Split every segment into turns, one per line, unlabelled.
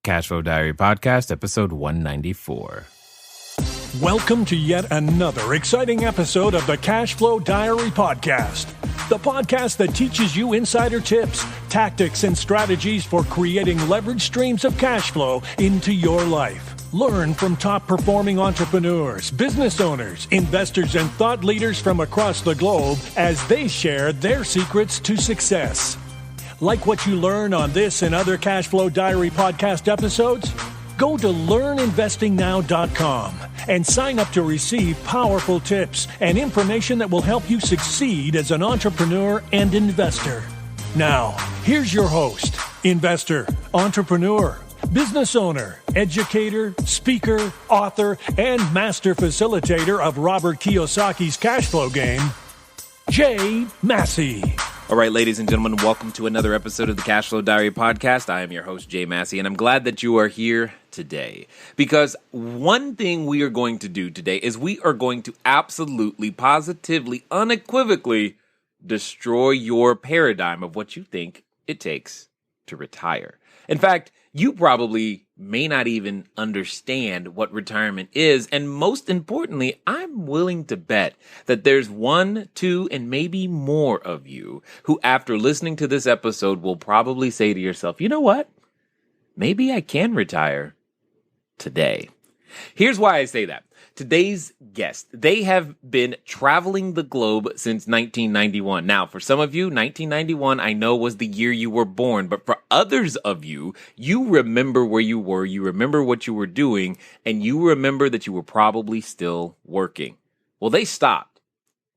Cashflow Diary Podcast, episode 194.
Welcome to yet another exciting episode of the Cashflow Diary Podcast, the podcast that teaches you insider tips, tactics, and strategies for creating leverage streams of cash flow into your life. Learn from top-performing entrepreneurs, business owners, investors, and thought leaders from across the globe as they share their secrets to success. Like what you learn on this and other Cashflow Diary podcast episodes? Go to learninvestingnow.com and sign up to receive powerful tips and information that will help you succeed as an entrepreneur and investor. Now, here's your host, investor, entrepreneur, business owner, educator, speaker, author, and master facilitator of Robert Kiyosaki's cash flow game, Jay Massey.
All right, ladies and gentlemen, welcome to another episode of the Cashflow Diary Podcast. I am your host, Jay Massey, and I'm glad that you are here today because one thing we are going to do today is we are going to absolutely, positively, unequivocally destroy your paradigm of what you think it takes to retire. In fact, you probably may not even understand what retirement is. And most importantly, I'm willing to bet that there's one, two, and maybe more of you who, after listening to this episode, will probably say to yourself, you know what? Maybe I can retire today. Here's why I say that. Today's guest, they have been traveling the globe since 1991. Now, for some of you, 1991, I know was the year you were born, but for others of you, you remember where you were, you remember what you were doing, and you remember that you were probably still working. Well, they stopped.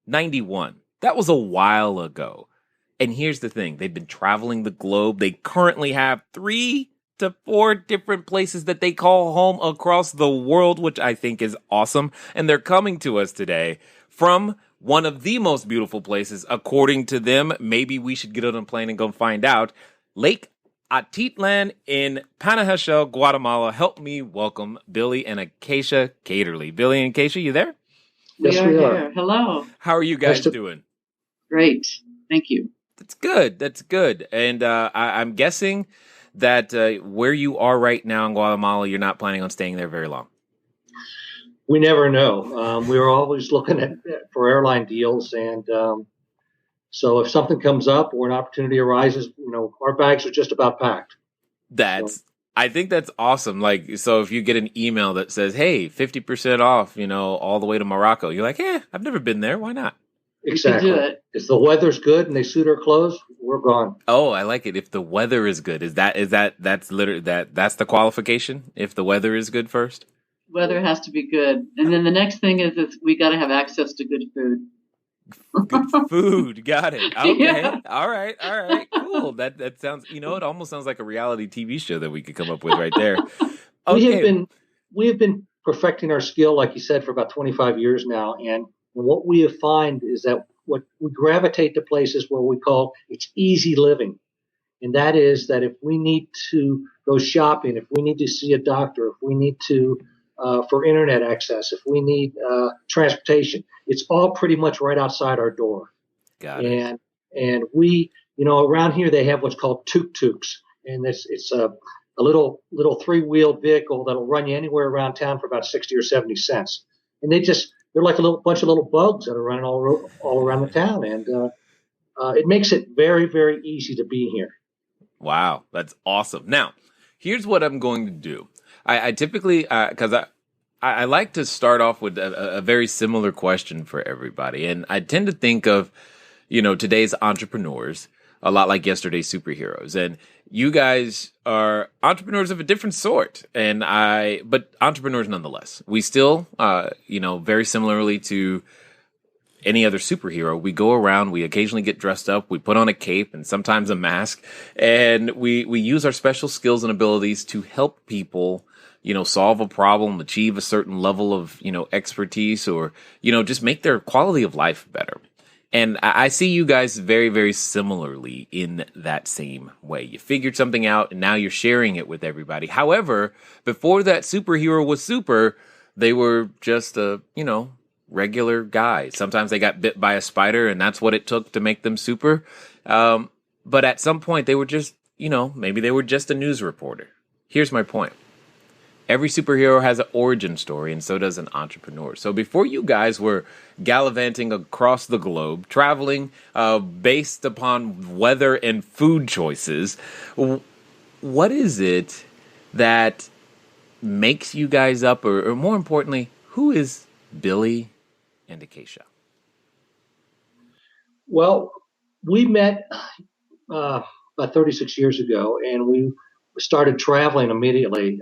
91. That was a while ago. And here's the thing. They've been traveling the globe. They currently have 3 to 4 different places that they call home across the world, which I think is awesome. And they're coming to us today from one of the most beautiful places, according to them. Maybe we should get on a plane and go find out. Lake Atitlan in Panajachel, Guatemala. Help me welcome Billy and Akaisha Kaderli. Billy and Akaisha, you there?
Yes, we are here. Hello.
How are you guys doing?
Great. Thank you.
That's good. That's good. And I'm guessing that where you are right now in Guatemala, you're not planning on staying there very long.
We never know. We're always looking for airline deals, and so if something comes up or an opportunity arises, our bags are just about packed.
I think that's awesome. Like, so if you get an email that says, "Hey, 50% off," all the way to Morocco, you're like, I've never been there. Why not?
Exactly. If the weather's good and they suit our clothes, we're gone.
Oh, I like it. If the weather is good, that's literally that's the qualification. If the weather is good first,
weather has to be good, and then the next thing is we got to have access to good food.
Good food, got it. Okay,
Yeah.
All right, cool. That sounds. It almost sounds like a reality TV show that we could come up with right there. Okay.
We have been perfecting our skill, like you said, for about 25 years now, and what we have found is that what we gravitate to places where we call it's easy living. And that is that if we need to go shopping, if we need to see a doctor, if we need to, for internet access, if we need transportation, it's all pretty much right outside our door.
Got it.
And we, around here they have what's called tuk-tuks. And it's a little 3-wheeled vehicle that'll run you anywhere around town for about 60 or 70 cents. And they're like a little bunch of little bugs that are running all around the town, and it makes it very, very easy to be here.
Wow, that's awesome. Now, here's what I'm going to do. I typically, because I like to start off with a very similar question for everybody, and I tend to think of, today's entrepreneurs a lot like yesterday's superheroes, and you guys are entrepreneurs of a different sort, but entrepreneurs nonetheless. We still, very similarly to any other superhero, we go around, we occasionally get dressed up, we put on a cape and sometimes a mask, and we use our special skills and abilities to help people, solve a problem, achieve a certain level of, expertise, or, just make their quality of life better. And I see you guys very, very similarly in that same way. You figured something out, and now you're sharing it with everybody. However, before that superhero was super, they were just a, regular guy. Sometimes they got bit by a spider, and that's what it took to make them super. But at some point, they were just, maybe they were just a news reporter. Here's my point. Every superhero has an origin story, and so does an entrepreneur. So before you guys were gallivanting across the globe, traveling based upon weather and food choices, what is it that makes you guys up, or more importantly, who is Billy and Akaisha?
Well, we met about 36 years ago, and we started traveling immediately.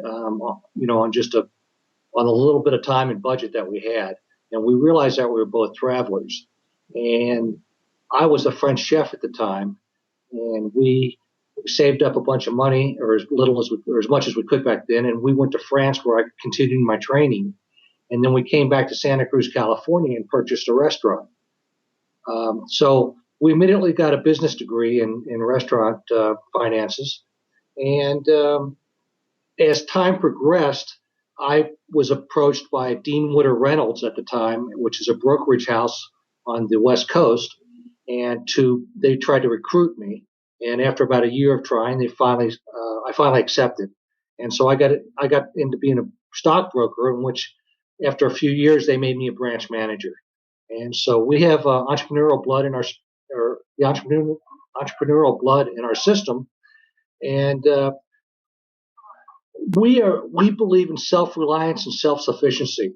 On a little bit of time and budget that we had, and we realized that we were both travelers. And I was a French chef at the time, and we saved up a bunch of money, or as much as we could back then, and we went to France where I continued my training. And then we came back to Santa Cruz, California, and purchased a restaurant. So we immediately got a business degree in restaurant finances. And as time progressed, I was approached by Dean Witter Reynolds at the time, which is a brokerage house on the West Coast, and they tried to recruit me. And after about a year of trying, I finally accepted. And so I got into being a stockbroker, in which after a few years they made me a branch manager. And so we have entrepreneurial blood in the entrepreneurial blood in our system, and we believe in self-reliance and self-sufficiency.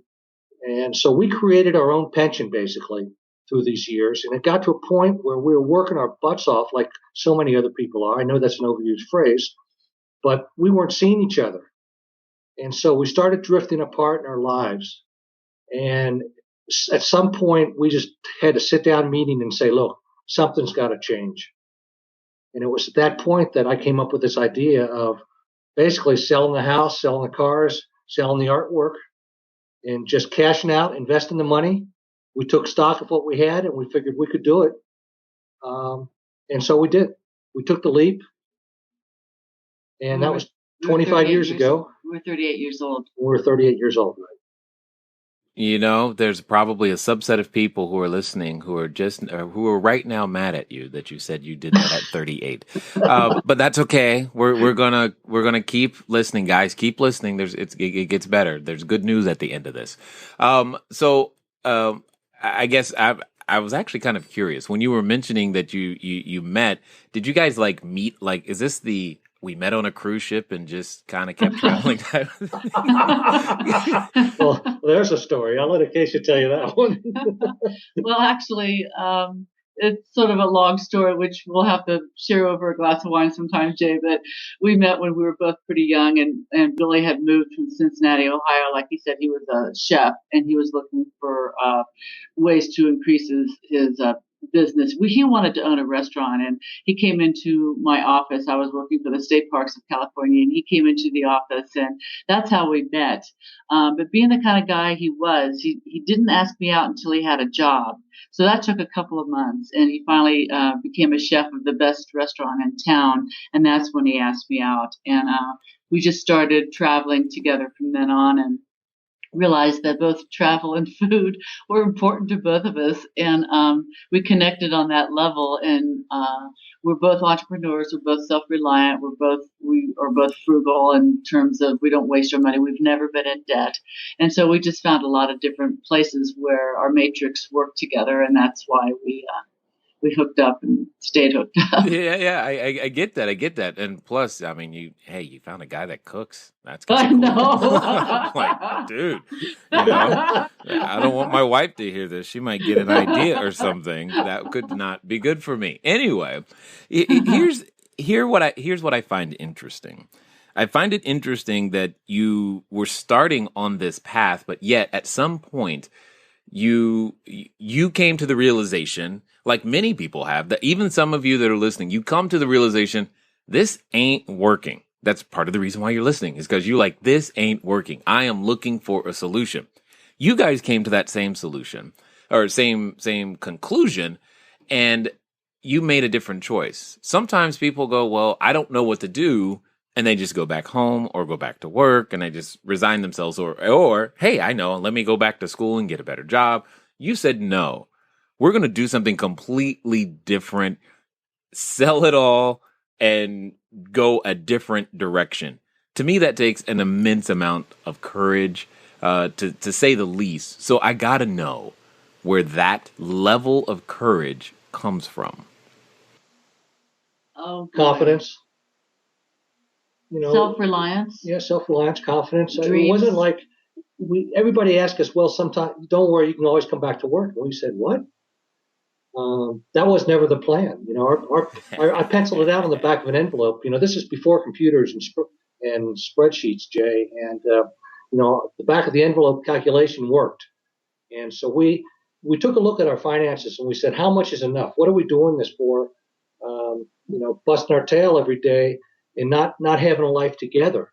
And so we created our own pension basically through these years. And it got to a point where we were working our butts off like so many other people are. I know that's an overused phrase, but we weren't seeing each other. And so we started drifting apart in our lives. And at some point, we just had a sit-down meeting and say, look, something's got to change. And it was at that point that I came up with this idea of basically selling the house, selling the cars, selling the artwork, and just cashing out, investing the money. We took stock of what we had, and we figured we could do it. And so we did. We took the leap, and that was 25 years ago.
We were 38 years old.
We were 38 years old, right?
You know, there's probably a subset of people who are listening who are right now mad at you that you said you did that at 38. But that's okay. We're gonna keep listening, guys. Keep listening. It gets better. There's good news at the end of this. I guess I was actually kind of curious when you were mentioning that you met. Did you guys meet? Is this we met on a cruise ship and just kind of kept traveling?
Well, there's a story. I'll let Akaisha tell you that one.
Well, actually, it's sort of a long story, which we'll have to share over a glass of wine sometime, Jay. But we met when we were both pretty young, and Billy had moved from Cincinnati, Ohio. Like he said, he was a chef, and he was looking for ways to increase his business. He wanted to own a restaurant, and he came into my office. I was working for the state parks of California, and he came into the office, and that's how we met. But being the kind of guy he was, he didn't ask me out until he had a job. So that took a couple of months, and he finally became a chef of the best restaurant in town, and that's when he asked me out. And we just started traveling together from then on, and realized that both travel and food were important to both of us, and we connected on that level. And we're both entrepreneurs, we're both self-reliant, we are both frugal in terms of we don't waste our money. We've never been in debt, and so we just found a lot of different places where our matrix worked together, and that's why we hooked up and stayed hooked up.
Yeah, I get that. And plus, I mean, you found a guy that cooks. That's
I
kind of
know.
cool. I'm like, dude, I don't want my wife to hear this. She might get an idea or something that could not be good for me. Anyway, here's what I find interesting. I find it interesting that you were starting on this path, but yet at some point you came to the realization, like many people have, that even some of you that are listening, you come to the realization, this ain't working. That's part of the reason why you're listening, is because you're like, this ain't working. I am looking for a solution. You guys came to that same solution, or same conclusion, and you made a different choice. Sometimes people go, well, I don't know what to do, and they just go back home or go back to work, and they just resign themselves, or hey, I know, let me go back to school and get a better job. You said, no, we're going to do something completely different, sell it all, and go a different direction. To me, that takes an immense amount of courage, to say the least. So I got to know where that level of courage comes from.
Oh,
Confidence.
Self-reliance.
Yeah, self-reliance, confidence.
Dreams.
It wasn't like everybody asked us, well, sometimes, don't worry, you can always come back to work. And we said, what? That was never the plan. I penciled it out on the back of an envelope. This is before computers and spreadsheets, Jay. And, the back of the envelope calculation worked. And so we took a look at our finances and we said, how much is enough? What are we doing this for? Busting our tail every day and not having a life together.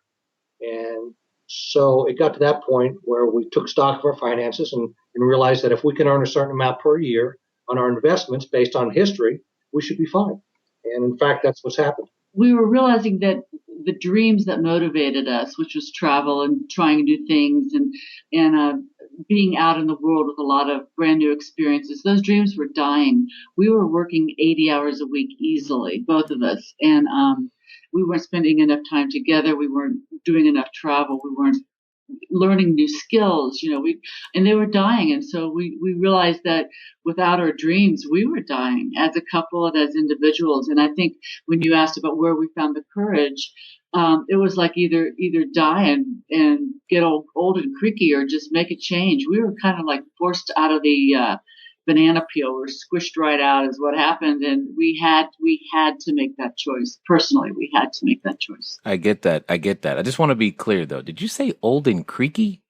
And so it got to that point where we took stock of our finances and realized that if we can earn a certain amount per year on our investments based on history, we should be fine. And in fact, that's what's happened.
We were realizing that the dreams that motivated us, which was travel and trying new things and being out in the world with a lot of brand new experiences, those dreams were dying. We were working 80 hours a week easily, both of us. And we weren't spending enough time together. We weren't doing enough travel. We weren't learning new skills, and they were dying. And so we realized that without our dreams, we were dying as a couple and as individuals. And I think when you asked about where we found the courage, it was like either die and get old and creaky or just make a change. We were kind of like forced out of the banana peel. We're squished right out is what happened. And we had to make that choice. Personally, we had to make that choice.
I get that. I just want to be clear, though. Did you say old and creaky?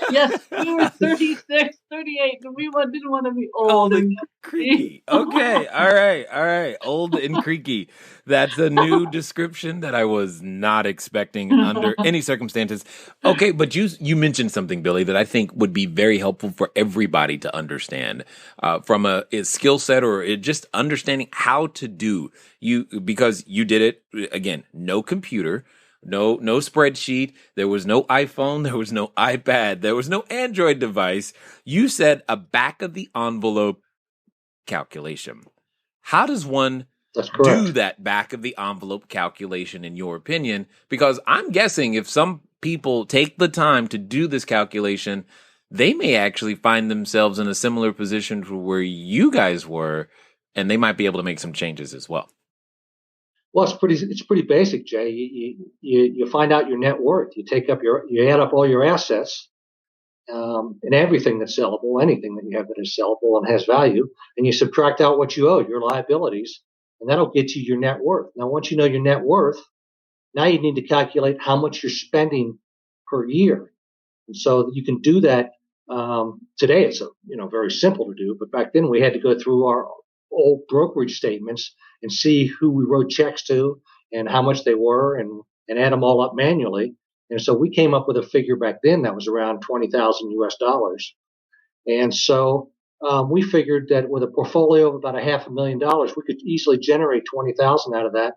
Yes, we were 36, 38, and we didn't want to be old and
creaky. Okay, all right. Old and creaky. That's a new description that I was not expecting under any circumstances. Okay, but you mentioned something, Billy, that I think would be very helpful for everybody to understand from a skill set or just understanding how to do because you did it, again, no computer. No spreadsheet. There was no iPhone. There was no iPad. There was no Android device. You said a back of the envelope calculation. How does one do that back of the envelope calculation in your opinion? Because I'm guessing if some people take the time to do this calculation, they may actually find themselves in a similar position to where you guys were, and they might be able to make some changes as well.
Well, it's pretty basic, Jay. You find out your net worth. You add up all your assets, and everything that's sellable, anything that you have that is sellable and has value, and you subtract out what you owe, your liabilities, and that'll get you your net worth. Now, once you know your net worth, now you need to calculate how much you're spending per year. And so you can do that. Today it's very simple to do, but back then we had to go through our old brokerage statements and see who we wrote checks to and how much they were and add them all up manually. And so we came up with a figure back then that was around $20,000 US. And so we figured that with a portfolio of about $500,000, we could easily generate 20,000 out of that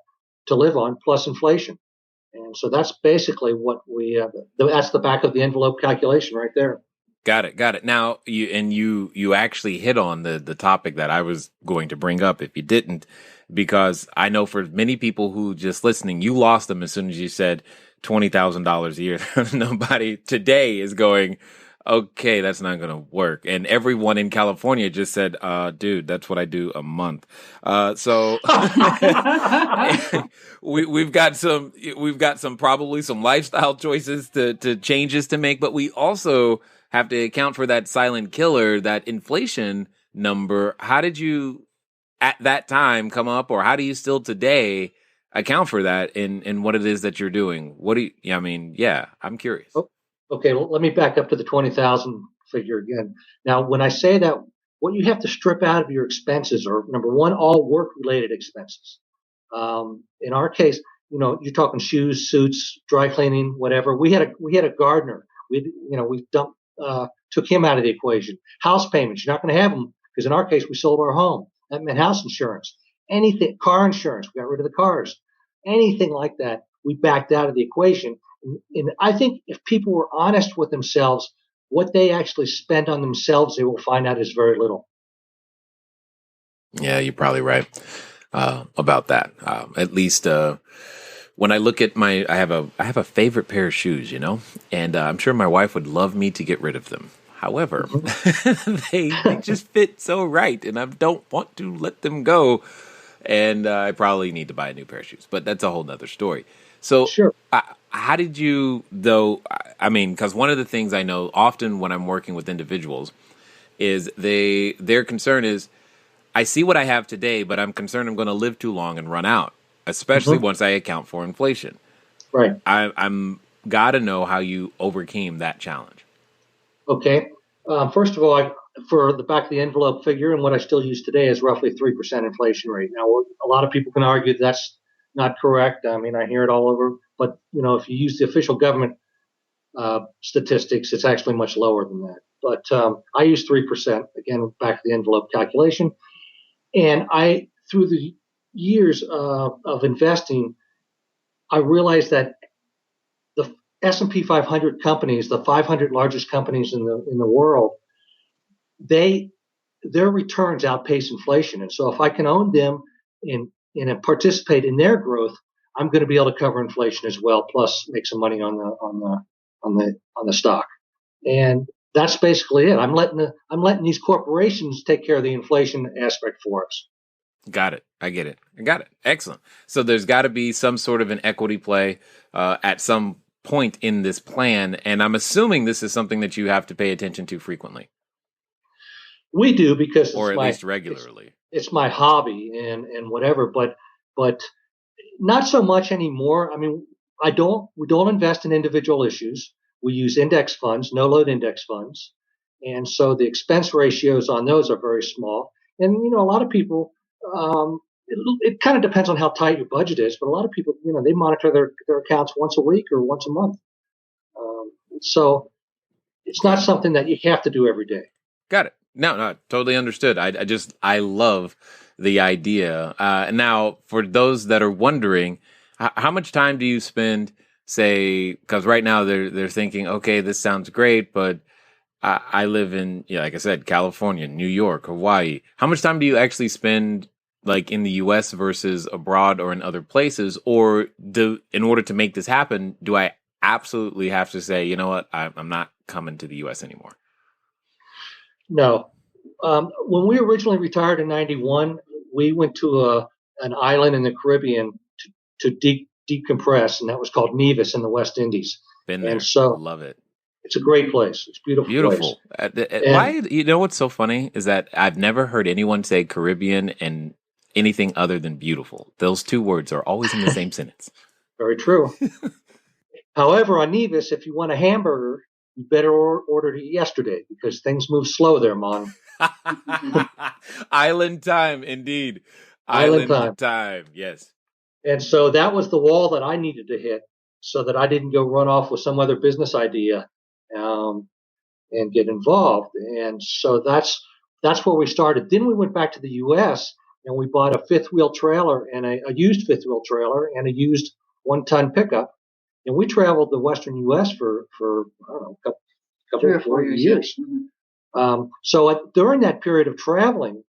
to live on plus inflation. And so that's basically what that's the back of the envelope calculation right there.
Got it. Now, you actually hit on the topic that I was going to bring up if you didn't, because I know for many people who just listening, you lost them as soon as you said $20,000 a year. Nobody today is going, okay, that's not going to work. And everyone in California just said, dude, that's what I do a month. So we've got some probably some lifestyle choices to changes to make, but we also have to account for that silent killer, that inflation number. How did you at that time come up, or how do you still today account for that in what it is that you're doing? I'm curious.
Okay, well, let me back up to the 20,000 figure again. Now, when I say that, what you have to strip out of your expenses are, number one, all work-related expenses. In our case, you're talking shoes, suits, dry cleaning, whatever. We had a gardener. We took him out of the equation. House payments, you're not going to have them because in our case, we sold our home. That meant house insurance, anything, car insurance. We got rid of the cars, anything like that. We backed out of the equation. And I think if people were honest with themselves, what they actually spend on themselves, they will find out is very little.
Yeah, you're probably right. about that. At least when I look at I have a favorite pair of shoes, and I'm sure my wife would love me to get rid of them. However, they just fit so right, and I don't want to let them go. And I probably need to buy a new pair of shoes, but that's a whole nother story. So,
Sure.
how did you, though? I mean, because one of the things I know often when I'm working with individuals is their concern is, I see what I have today, but I'm concerned I'm going to live too long and run out, especially once I account for inflation.
Right.
I'm got to know how you overcame that challenge.
Okay. First of all, for the back of the envelope figure, and what I still use today is roughly 3% inflation rate. Now, a lot of people can argue that's not correct. I mean, I hear it all over. But, if you use the official government statistics, it's actually much lower than that. But I use 3%, again, back of the envelope calculation. And through the years of investing, I realized that the S&P 500 companies, the 500 largest companies in the world, their returns outpace inflation. And so if I can own them and participate in their growth, I'm going to be able to cover inflation as well, plus make some money on the stock. And that's basically it. I'm letting these corporations take care of the inflation aspect for us.
Got it. I get it. I got it. Excellent. So there's got to be some sort of an equity play at some point in this plan, and I'm assuming this is something that you have to pay attention to frequently.
We do, because
or at least regularly.
It's my hobby and whatever, but not so much anymore. I mean, we don't invest in individual issues. We use index funds, no load index funds, and so the expense ratios on those are very small. And a lot of people, it kind of depends on how tight your budget is, but a lot of people, they monitor their accounts once a week or once a month. So it's not something that you have to do every day.
Got it. No, totally understood. I love the idea. Now, for those that are wondering, how much time do you spend, say, because right now they're thinking, okay, this sounds great, but I live in, like I said, California, New York, Hawaii. How much time do you actually spend, like, in the U.S. versus abroad or in other places? Or in order to make this happen, do I absolutely have to say, you know what, I'm not coming to the U.S. anymore?
No. When we originally retired in '91, we went to an island in the Caribbean to decompress, and that was called Nevis in the West Indies.
Been there.
And so,
love it.
It's a great place. It's a beautiful place.
Why? What's so funny is that I've never heard anyone say Caribbean and anything other than beautiful. Those two words are always in the same sentence.
Very true. However, on Nevis, if you want a hamburger, you better order it yesterday, because things move slow there, Mon.
Island time, indeed.
Island
time, yes.
And so that was the wall that I needed to hit, so that I didn't go run off with some other business idea and get involved. And so that's where we started. Then we went back to the U.S. and we bought a fifth wheel trailer and a used fifth wheel trailer and a used 1-ton pickup. And we traveled the Western U.S. for I don't know, a couple
3 or 4 years.
Mm-hmm. So during that period of traveling,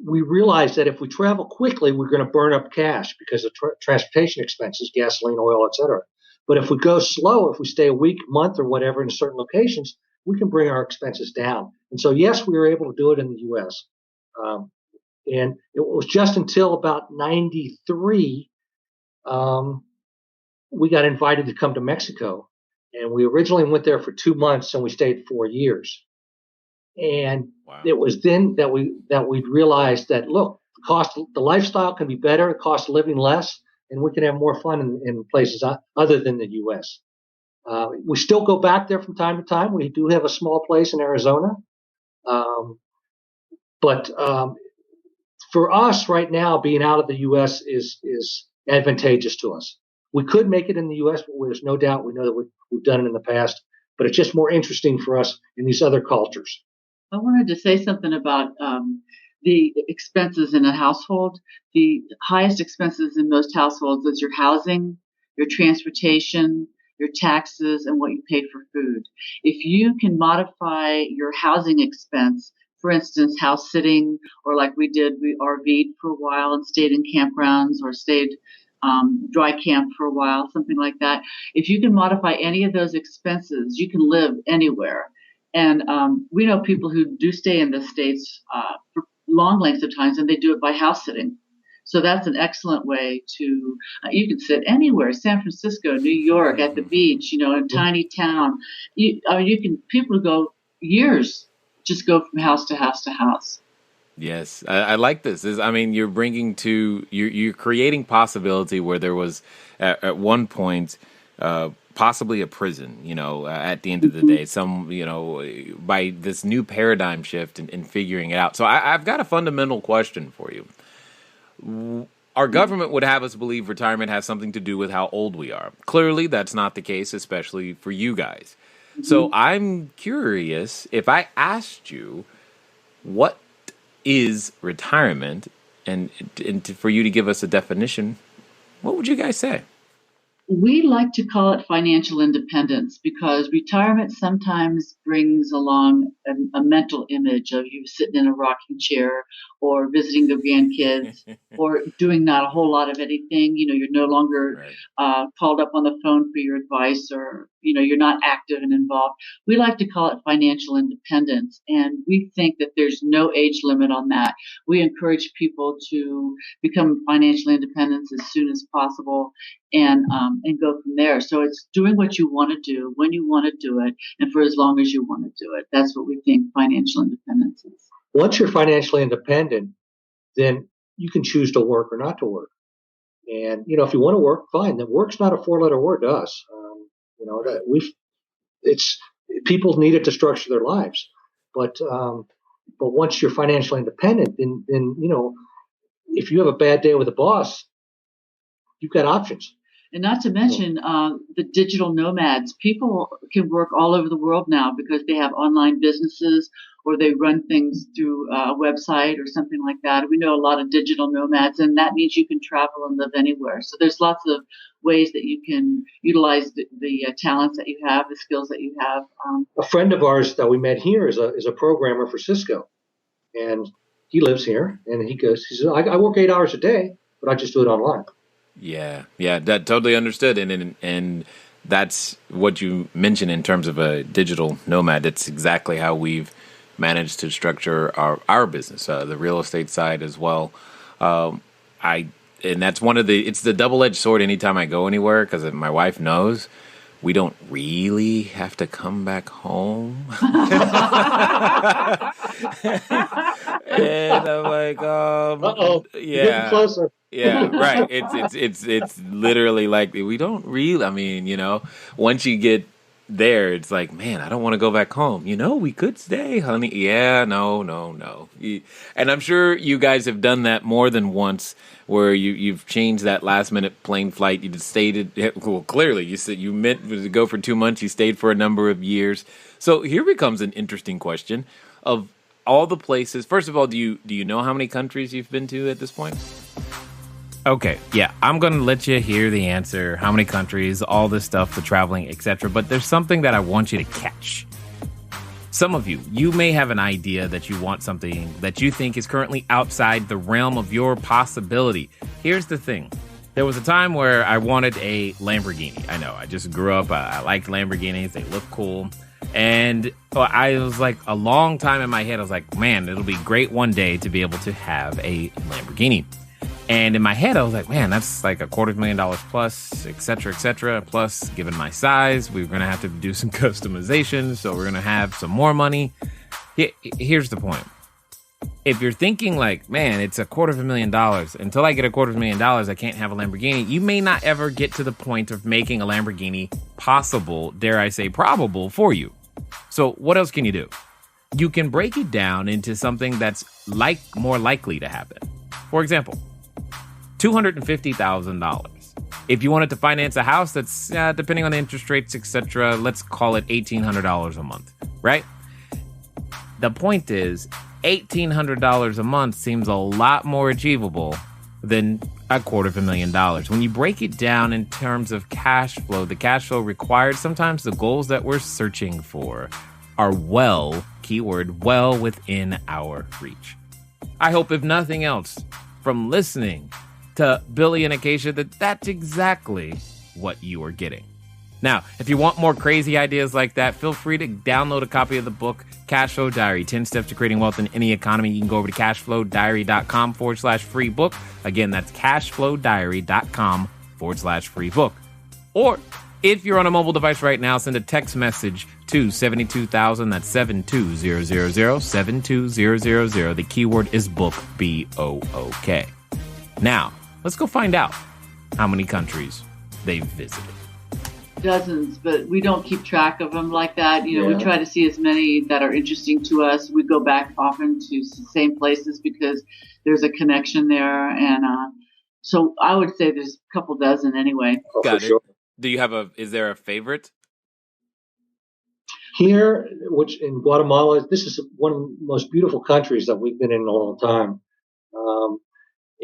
we realized that if we travel quickly, we're going to burn up cash because of transportation expenses, gasoline, oil, etc. But if we go slow, if we stay a week, month, or whatever in certain locations, we can bring our expenses down. And so, yes, we were able to do it in the U.S. And it was just until about '93 we got invited to come to Mexico. And we originally went there for 2 months, and we stayed 4 years. And It was then that we realized that, look, the lifestyle can be better, the cost of living less, and we can have more fun in places other than the U.S. We still go back there from time to time. We do have a small place in Arizona. But for us right now, being out of the U.S. is advantageous to us. We could make it in the U.S., but there's no doubt we know that we've done it in the past. But it's just more interesting for us in these other cultures.
I wanted to say something about the expenses in a household. The highest expenses in most households is your housing, your transportation, your taxes, and what you paid for food. If you can modify your housing expense for instance, house sitting, or like we did, we RV'd for a while and stayed in campgrounds or stayed dry camp for a while, something like that. If you can modify any of those expenses, you can live anywhere. And we know people who do stay in the States for long lengths of times, and they do it by house sitting. So that's an excellent way to, you can sit anywhere, San Francisco, New York, at the beach, in a tiny town. People go years, just go from house to house to house.
Yes, I like this. You're bringing you're creating possibility where there was at one point possibly a prison, at the end of the day, by this new paradigm shift and figuring it out. So I've got a fundamental question for you. Our government would have us believe retirement has something to do with how old we are. Clearly, that's not the case, especially for you guys. Mm-hmm. So I'm curious, if I asked you what is retirement, and for you to give us a definition, what would you guys say?
We like to call it financial independence because retirement sometimes brings along a mental image of you sitting in a rocking chair or visiting the grandkids or doing not a whole lot of anything. You're no longer called up on the phone for your advice, or, you're not active and involved. We like to call it financial independence. And we think that there's no age limit on that. We encourage people to become financially independent as soon as possible and go from there. So it's doing what you want to do, when you want to do it, and for as long as you want to do it. That's what we think financial independence is.
Once you're financially independent, then you can choose to work or not to work. And, if you want to work, fine. Then work's not a 4-letter word to us. People need it to structure their lives. But once you're financially independent, then if you have a bad day with a boss, you've got options.
And not to mention the digital nomads. People can work all over the world now because they have online businesses or they run things through a website or something like that. We know a lot of digital nomads, and that means you can travel and live anywhere. So there's lots of ways that you can utilize the talents that you have, the skills that you have.
A friend of ours that we met here is a programmer for Cisco, and he lives here. And he says, I work 8 hours a day, but I just do it online.
Yeah, that totally understood, and that's what you mentioned in terms of a digital nomad. That's exactly how we've managed to structure our business, the real estate side as well. And that's it's the double-edged sword anytime I go anywhere, because my wife knows we don't really have to come back home. And I'm like, yeah.
Getting closer.
Yeah, right. It's literally like we don't really. Once you get there, it's like, man, I don't want to go back home. We could stay, honey. Yeah, no. And I'm sure you guys have done that more than once, where you've changed that last minute plane flight. You just stayed. Well, clearly you said you meant to go for 2 months. You stayed for a number of years. So here becomes an interesting question of all the places. First of all, do you know how many countries you've been to at this point? Okay, yeah, I'm going to let you hear the answer, how many countries, all this stuff, the traveling, etc. But there's something that I want you to catch. Some of you may have an idea that you want something that you think is currently outside the realm of your possibility. Here's the thing. There was a time where I wanted a Lamborghini. I know, I just grew up, I liked Lamborghinis, they look cool. And I was like, a long time in my head, I was like, man, it'll be great one day to be able to have a Lamborghini. And in my head, I was like, man, that's like $250,000 plus, et cetera, plus, given my size, we're going to have to do some customization. So we're going to have some more money. Here's the point. If you're thinking like, man, it's $250,000, until I get $250,000, I can't have a Lamborghini. You may not ever get to the point of making a Lamborghini possible, dare I say, probable for you. So what else can you do? You can break it down into something that's more likely to happen. For example, $250,000. If you wanted to finance a house that's, depending on the interest rates, etc., let's call it $1,800 a month, right? The point is, $1,800 a month seems a lot more achievable than $250,000. When you break it down in terms of cash flow, the cash flow required, sometimes the goals that we're searching for are well, keyword, well within our reach. I hope, if nothing else, from listening to Billy and Akaisha, that's exactly what you are getting. Now, if you want more crazy ideas like that, feel free to download a copy of the book, Cashflow Diary, 10 Steps to Creating Wealth in Any Economy. You can go over to cashflowdiary.com/free book. Again, that's cashflowdiary.com/free book. Or if you're on a mobile device right now, send a text message to 72000. That's 72000, 72000. The keyword is book, BOOK. Now, let's go find out how many countries they've visited.
Dozens, but we don't keep track of them like that. We try to see as many that are interesting to us. We go back often to the same places because there's a connection there. And so I would say there's a couple dozen anyway.
Got it. Sure. Do you have is there a favorite?
Here, which in Guatemala, this is one of the most beautiful countries that we've been in a long time.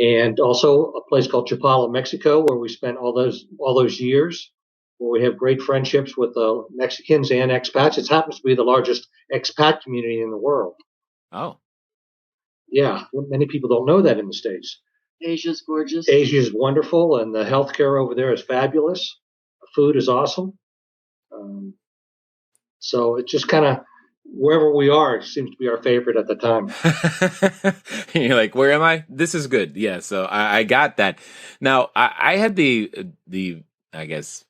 And also a place called Chapala, Mexico, where we spent all those years, where we have great friendships with Mexicans and expats. It happens to be the largest expat community in the world.
Oh.
Yeah, many people don't know that in the States.
Asia's gorgeous.
Asia is wonderful, and the healthcare over there is fabulous. The food is awesome. So it's just kind of wherever we are, it seems to be our favorite at the time.
You're like, where am I? This is good. Yeah, so I got that. Now, I had the I guess,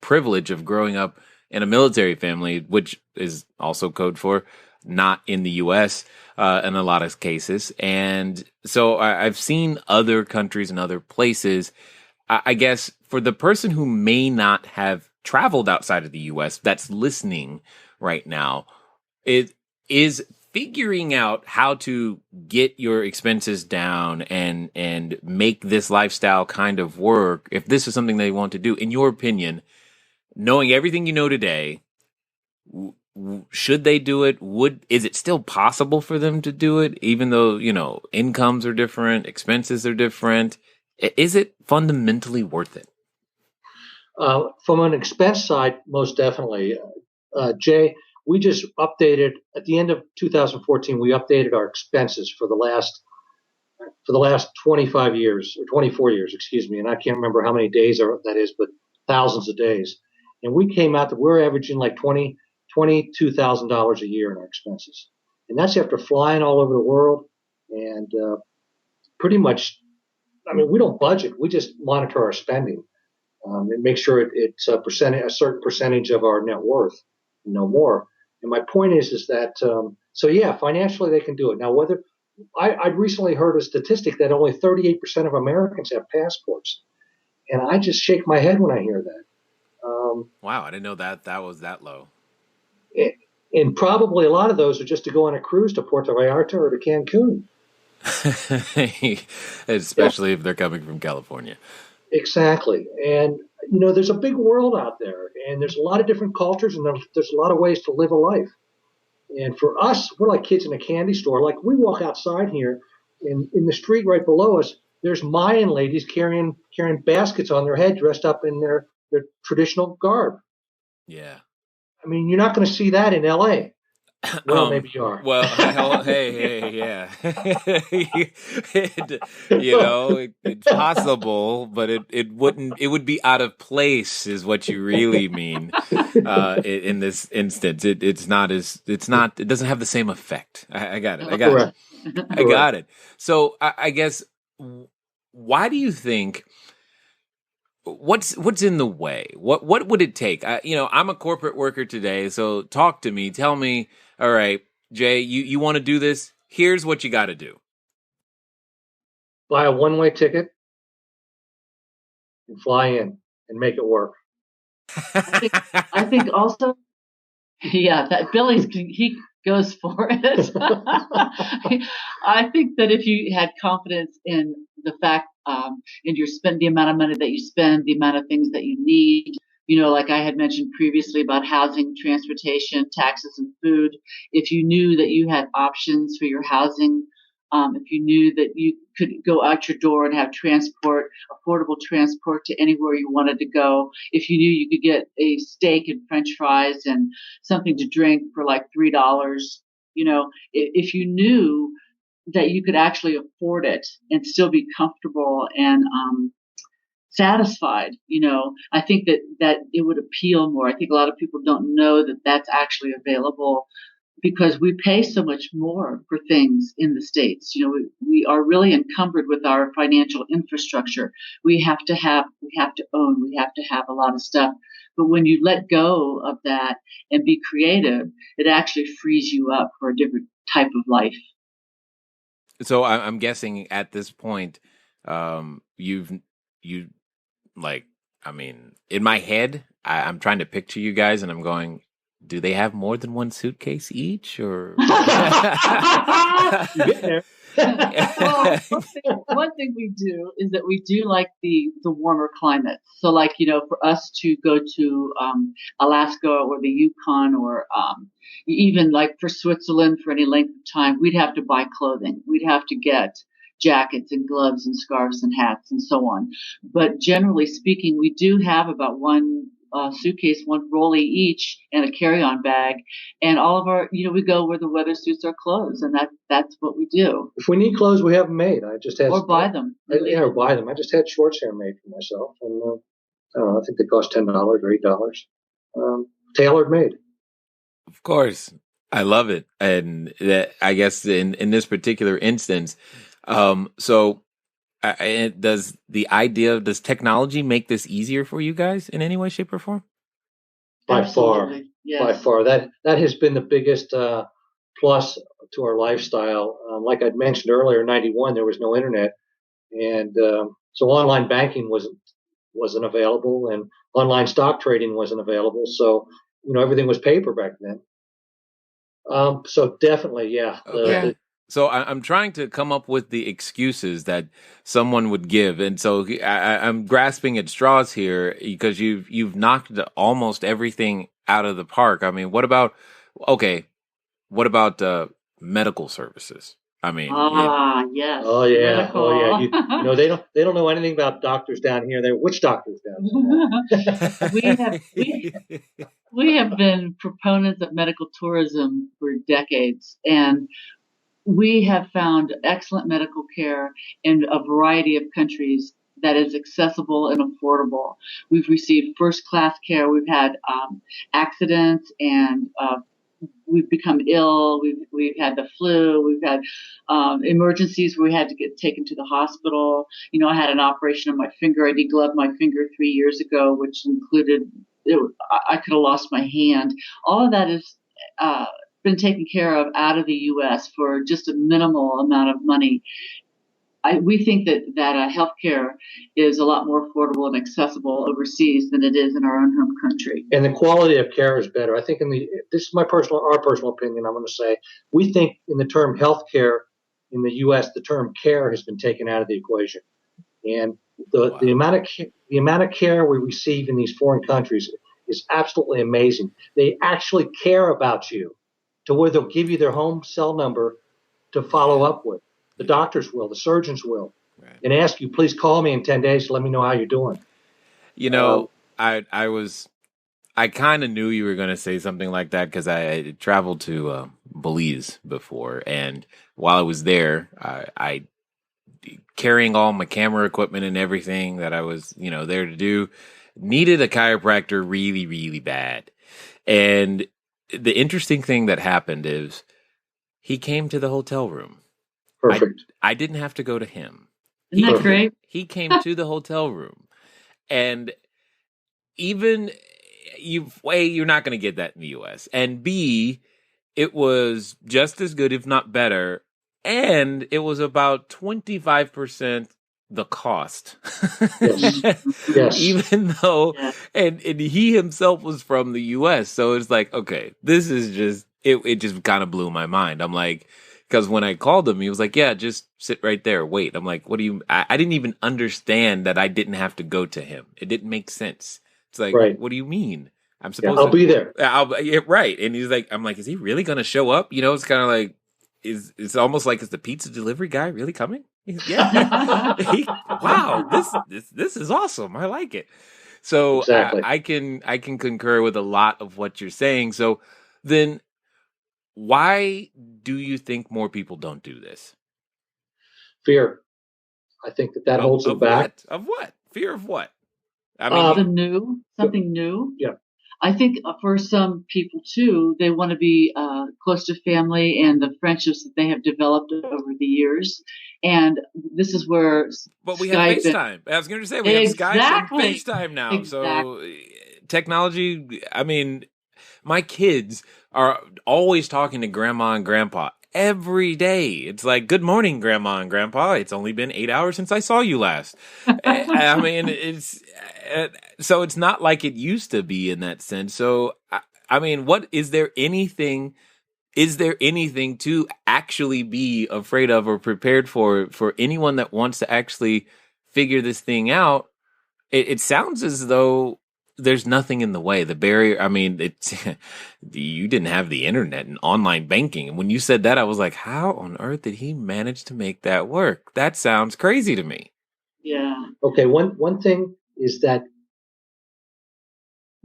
privilege of growing up in a military family, which is also code for not in the U.S. In a lot of cases. And so I've seen other countries and other places. I guess for the person who may not have traveled outside of the U.S. that's listening right now, it is figuring out how to get your expenses down and make this lifestyle kind of work. If this is something they want to do, in your opinion, knowing everything you know today, should they do it? Is it still possible for them to do it, even though, incomes are different, expenses are different? Is it fundamentally worth it?
From an expense side, most definitely. Jay, we just updated at the end of 2014. We updated our expenses for the last 25 years or 24 years, excuse me, and I can't remember how many days that is, but thousands of days. And we came out that we're averaging like $22,000 a year in our expenses, and that's after flying all over the world and pretty much. I mean, we don't budget; we just monitor our spending and make sure it's a certain percentage of our net worth, no more. And my point is that financially they can do it. Now, whether I recently heard a statistic that only 38% of Americans have passports, and I just shake my head when I hear that.
Wow, I didn't know that was that low.
And probably a lot of those are just to go on a cruise to Puerto Vallarta or to Cancun.
Especially if they're coming from California.
Exactly. And, there's a big world out there, and there's a lot of different cultures, and there's a lot of ways to live a life. And for us, we're like kids in a candy store. Like, we walk outside here, and in the street right below us, there's Mayan ladies carrying baskets on their head, dressed up in their traditional garb.
Yeah.
I mean, you're not going to see that in L.A. Well, maybe you are.
Well, hey, yeah. It's possible, but it wouldn't. It would be out of place, is what you really mean. In this instance, it doesn't have the same effect. I got it.
Correct.
I got it. So I guess, why do you think? What's in the way? What would it take? I'm a corporate worker today, so talk to me. Tell me. All right, Jay, you want to do this? Here's what you got to do.
Buy a one-way ticket and fly in and make it work.
I think also, yeah, that he goes for it. I think that if you had confidence in the fact, in the amount of money that you spend, the amount of things that you need, like I had mentioned previously about housing, transportation, taxes, and food. If you knew that you had options for your housing, if you knew that you could go out your door and have transport, affordable transport to anywhere you wanted to go, if you knew you could get a steak and French fries and something to drink for like $3, if you knew that you could actually afford it and still be comfortable and satisfied, I think that it would appeal more. I think a lot of people don't know that that's actually available because we pay so much more for things in the States. We are really encumbered with our financial infrastructure. We have to own, we have to have a lot of stuff. But when you let go of that and be creative, it actually frees you up for a different type of life.
So I'm guessing at this point, in my head, I'm trying to picture you guys, and I'm going, do they have more than one suitcase each, or?
Well, one thing we do is that we do like the warmer climates. So, like, for us to go to Alaska or the Yukon, or even like for Switzerland for any length of time, we'd have to buy clothing. We'd have to get jackets and gloves and scarves and hats and so on. But generally speaking, we do have about one suitcase, one rollie each, and a carry-on bag, and all of our, we go where the weather suits our clothes, and that's what we do.
If we need clothes, we have them made. I just had
or buy them.
Or buy them. I just had shorts here made for myself, and I don't know. I think they cost $10 or $8. Tailored made.
Of course, I love it, and I guess in this particular instance, does technology make this easier for you guys in any way, shape, or form?
By
Absolutely.
far,
Yes.
by far. That has been the biggest plus to our lifestyle. Like I'd mentioned earlier, in '91 there was no internet, and so online banking wasn't available, and online stock trading wasn't available. So everything was paper back then. So definitely, yeah.
Okay. So I'm trying to come up with the excuses that someone would give, and so I'm grasping at straws here because you've knocked almost everything out of the park. I mean, what about medical services? I mean,
yes.
Oh yeah,
Medical.
oh yeah. They don't know anything about doctors down here. They're witch doctors down
here. we have been proponents of medical tourism for decades, and we have found excellent medical care in a variety of countries that is accessible and affordable. We've received first-class care. We've had accidents, and we've become ill. We've had the flu. We've had emergencies where we had to get taken to the hospital. I had an operation on my finger. I degloved my finger 3 years ago, which included I could have lost my hand. All of that is been taken care of out of the U.S. for just a minimal amount of money. We think that healthcare is a lot more affordable and accessible overseas than it is in our own home country.
And the quality of care is better. I think this is our personal opinion. I'm going to say we think in the term healthcare in the U.S. the term care has been taken out of the equation, and the amount of care we receive in these foreign countries is absolutely amazing. They actually care about you to where they'll give you their home cell number to follow up with. The doctors will, the surgeons will, right, and ask you, please call me in 10 days to let me know how you're doing.
I kind of knew you were going to say something like that because I traveled to Belize before, and while I was there, I carrying all my camera equipment and everything that I was, there to do, needed a chiropractor really, really bad. And the interesting thing that happened is he came to the hotel room.
Perfect.
I didn't have to go to him.
Isn't that great?
He came to the hotel room, and even you're not going to get that in the U.S. And B, it was just as good, if not better, and it was about 25% the cost.
Yes.
Even though, and he himself was from the U.S., so it's like, okay, this is just it just kind of blew my mind. I'm like, because when I called him, he was like, yeah, just sit right there, wait. I'm like, what do you? I didn't even understand that I didn't have to go to him. It didn't make sense. It's like, right. What do you mean?
I'll be there.
Right. And he's like, I'm like, is he really going to show up? It's kind of like, it's almost like, is the pizza delivery guy really coming? Yeah. Wow, this is awesome. I like it. So
Exactly.
I can concur with a lot of what you're saying. So then, why do you think more people don't do this?
Fear. I think that holds them
Of
back.
what? Of what? Fear of what? I
Something new.
Yeah.
I think for some people too, they want to be close to family and the friendships that they have developed over the years. And this is where
but we have
Skype
FaceTime. I was going to say we have Skype and FaceTime now. So technology. I mean, my kids are always talking to grandma and grandpa every day. It's like, good morning, grandma and grandpa. It's only been 8 hours since I saw you last. I mean, so it's not like it used to be in that sense. So, I mean, is there anything to actually be afraid of or prepared for anyone that wants to actually figure this thing out? It sounds as though there's nothing in the way. The barrier, I mean, you didn't have the internet and online banking. And when you said that, I was like, how on earth did he manage to make that work? That sounds crazy to me.
Yeah.
Okay. One thing is that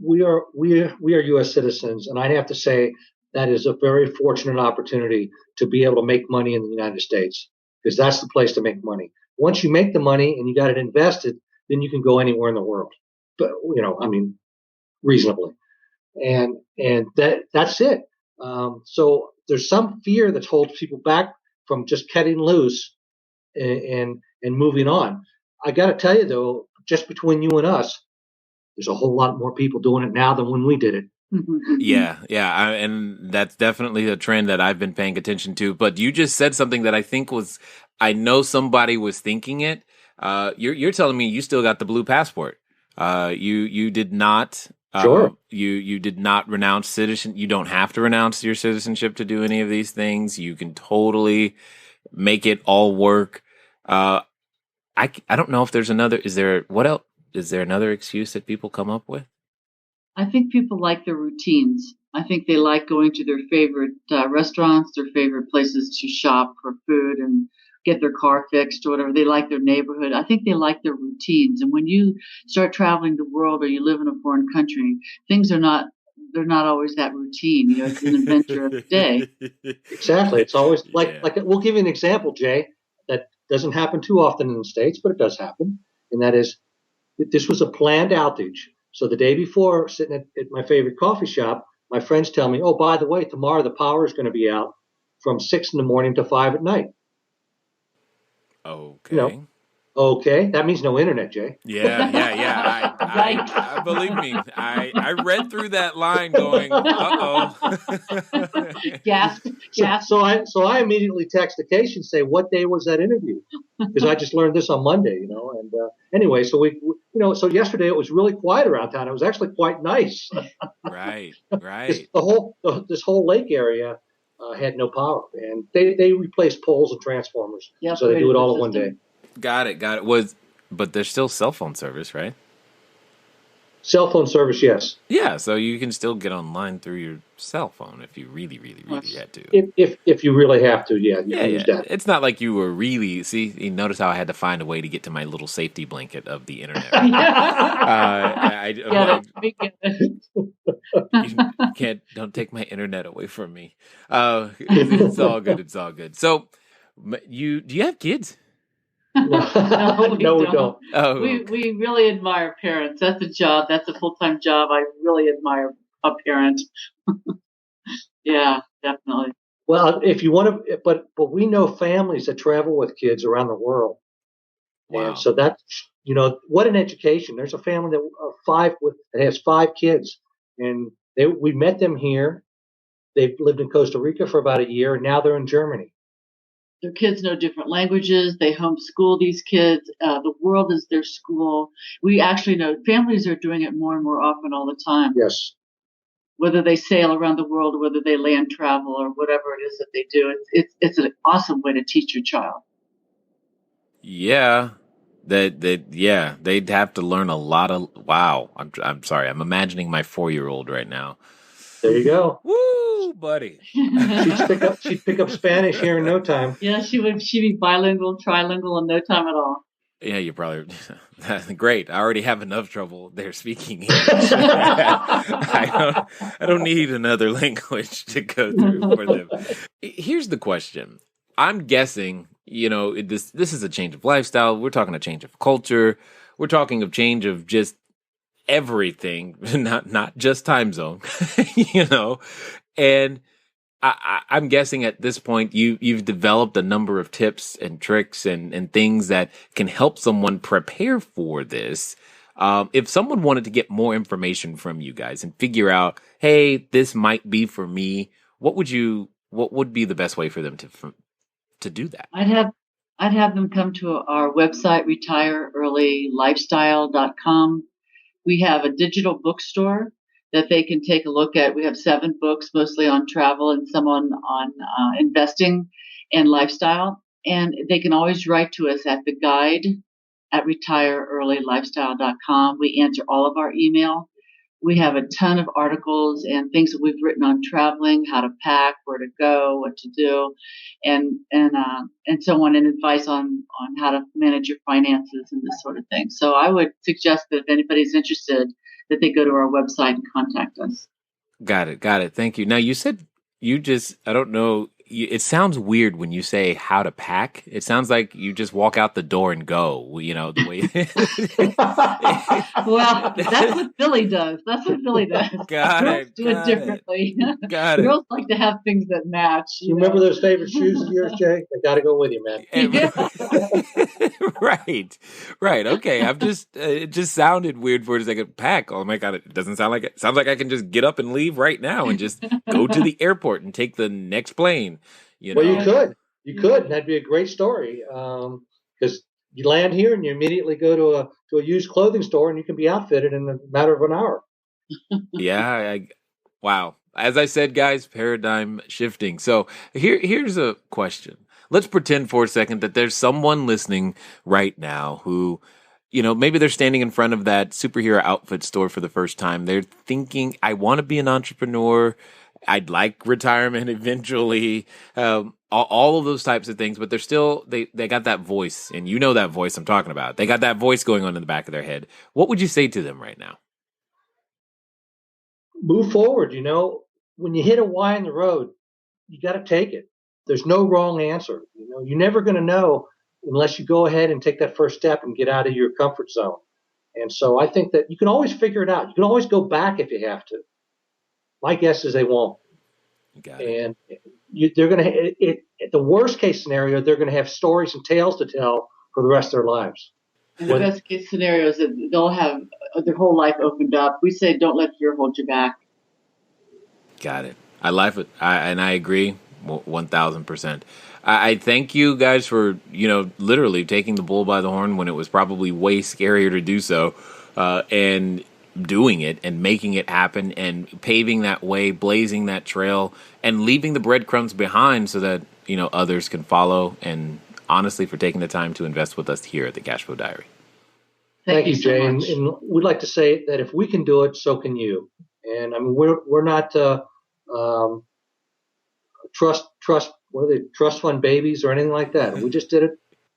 we are U.S. citizens, and I'd have to say that is a very fortunate opportunity to be able to make money in the United States, because that's the place to make money. Once you make the money and you got it invested, then you can go anywhere in the world. But I mean, reasonably, and that's it. So there's some fear that holds people back from just cutting loose and moving on. I got to tell you though, just between you and us, there's a whole lot more people doing it now than when we did it.
Yeah, and that's definitely a trend that I've been paying attention to. But you just said something that I know somebody was thinking it. You're telling me you still got the blue passport. You did not.
Sure.
You did not renounce citizen. You don't have to renounce your citizenship to do any of these things. You can totally make it all work. I don't know if there's another. What else? Is there another excuse that people come up with?
I think people like their routines. I think they like going to their favorite restaurants, their favorite places to shop for food and get their car fixed or whatever. They like their neighborhood. I think they like their routines. And when you start traveling the world or you live in a foreign country, they're not always that routine. It's an adventure of the day.
Exactly. It's always like we'll give you an example, Jay, that doesn't happen too often in the States, but it does happen. And that is, this was a planned outage. So the day before, sitting at my favorite coffee shop, my friends tell me, oh, by the way, tomorrow the power is going to be out from 6 a.m. to 5 p.m.
Okay.
Okay. That means no internet, Jay.
Yeah. I believe me. I read through that line going, uh-oh.
Gasp.
So I immediately text Akaisha and say, what day was that interview? Because I just learned this on Monday, And anyway, so so yesterday it was really quiet around town. It was actually quite nice.
Right.
This whole lake area had no power, and they replaced poles and transformers, so they do it all in one day.
Got it. But there's still cell phone service, right?
Cell phone service, yes.
Yeah, so you can still get online through your cell phone if you really, really, really had to.
If you really have to, you can use that.
It's not like you were really. See, you notice how I had to find a way to get to my little safety blanket of the internet. Don't take my internet away from me. It's all good. It's all good. So, do you have kids?
No, we don't.
Oh,
we really admire parents. That's a job. That's a full-time job. I really admire a parent. Yeah, definitely.
Well, if you want to, but we know families that travel with kids around the world.
Wow.
And so that's, what an education. There's a family that has 5 kids, and we met them here. They've lived in Costa Rica for about a year, and now they're in Germany.
Their kids know different languages. They homeschool these kids. The world is their school. We actually know families are doing it more and more often all the time.
Yes.
Whether they sail around the world, or whether they land travel, or whatever it is that they do, it's an awesome way to teach your child.
Yeah, they'd have to learn a lot of. Wow, I'm sorry. I'm imagining my 4-year-old right now.
There you go.
Woo, buddy.
She'd pick up Spanish here in no time.
Yeah, she'd be bilingual, trilingual in no time at all.
Yeah, you probably great. I already have enough trouble there speaking English. I don't need another language to go through for them. Here's the question. I'm guessing, this is a change of lifestyle. We're talking a change of culture. We're talking of change of just everything, not just time zone, and I'm guessing at this point you've developed a number of tips and tricks and things that can help someone prepare for this. If someone wanted to get more information from you guys and figure out, hey, this might be for me, what would be the best way for them to do that?
I'd have them come to our website, retireearlylifestyle.com. We have a digital bookstore that they can take a look at. We have 7 books, mostly on travel and some on investing and lifestyle. And they can always write to us at the guide@retireearlylifestyle.com. We answer all of our email. We have a ton of articles and things that we've written on traveling, how to pack, where to go, what to do, and so on, and advice on how to manage your finances and this sort of thing. So I would suggest that if anybody's interested, that they go to our website and contact us.
Got it. Thank you. Now, you said I don't know, it sounds weird when you say how to pack. It sounds like you just walk out the door and go, the way.
Well, that's what Billy does.
Got
Girls
it.
do it differently.
Got it.
Girls like to have things that match.
You remember those favorite shoes of yours, Jay? They got to go with you, man.
Right. Okay. It just sounded weird for a second. Pack. Oh my God. It doesn't sound like it. Sounds like I can just get up and leave right now and just go to the airport and take the next plane.
Well, you could. That'd be a great story. Because you land here and you immediately go to a used clothing store and you can be outfitted in a matter of an hour.
Yeah. Wow. As I said, guys, paradigm shifting. So here's a question. Let's pretend for a second that there's someone listening right now who, maybe they're standing in front of that superhero outfit store for the first time. They're thinking, I want to be an entrepreneur. I'd like retirement eventually. All of those types of things, but they're still, they got that voice, and that voice I'm talking about. They got that voice going on in the back of their head. What would you say to them right now?
Move forward. When you hit a Y in the road, you got to take it. There's no wrong answer. You're never going to know unless you go ahead and take that first step and get out of your comfort zone. And so I think that you can always figure it out. You can always go back if you have to. My guess is they won't.
Got it.
And they're going to, the worst case scenario, they're going to have stories and tales to tell for the rest of their lives.
And the best case scenario is that they'll have their whole life opened up. We say, don't let fear hold you back.
Got it. I like it. And I agree 1,000%. I thank you guys for, literally taking the bull by the horn when it was probably way scarier to do so, and doing it and making it happen and paving that way, blazing that trail, and leaving the breadcrumbs behind so that, others can follow, and honestly for taking the time to invest with us here at the Cashflow Diary.
Thank you, Jay.
So
and we'd like to say that if we can do it, so can you. And I mean, we're not trust fund babies or anything like that. We just did it.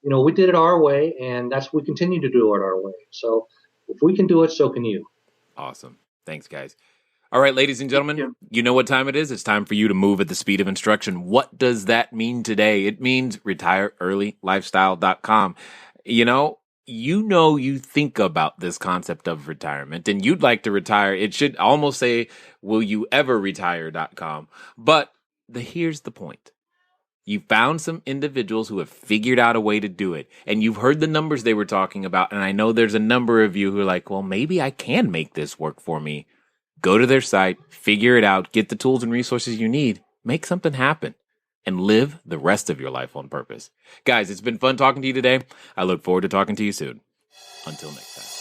We did it our way, and we continue to do it our way. So if we can do it, so can you.
Awesome. Thanks, guys. All right, ladies and gentlemen, you know what time it is. It's time for you to move at the speed of instruction. What does that mean today? It means retireearlylifestyle.com. You think about this concept of retirement and you'd like to retire. It should almost say, will you ever retire.com. But here's the point. You found some individuals who have figured out a way to do it, and you've heard the numbers they were talking about. And I know there's a number of you who are like, well, maybe I can make this work for me. Go to their site, figure it out, get the tools and resources you need, make something happen, and live the rest of your life on purpose. Guys, it's been fun talking to you today. I look forward to talking to you soon. Until next time.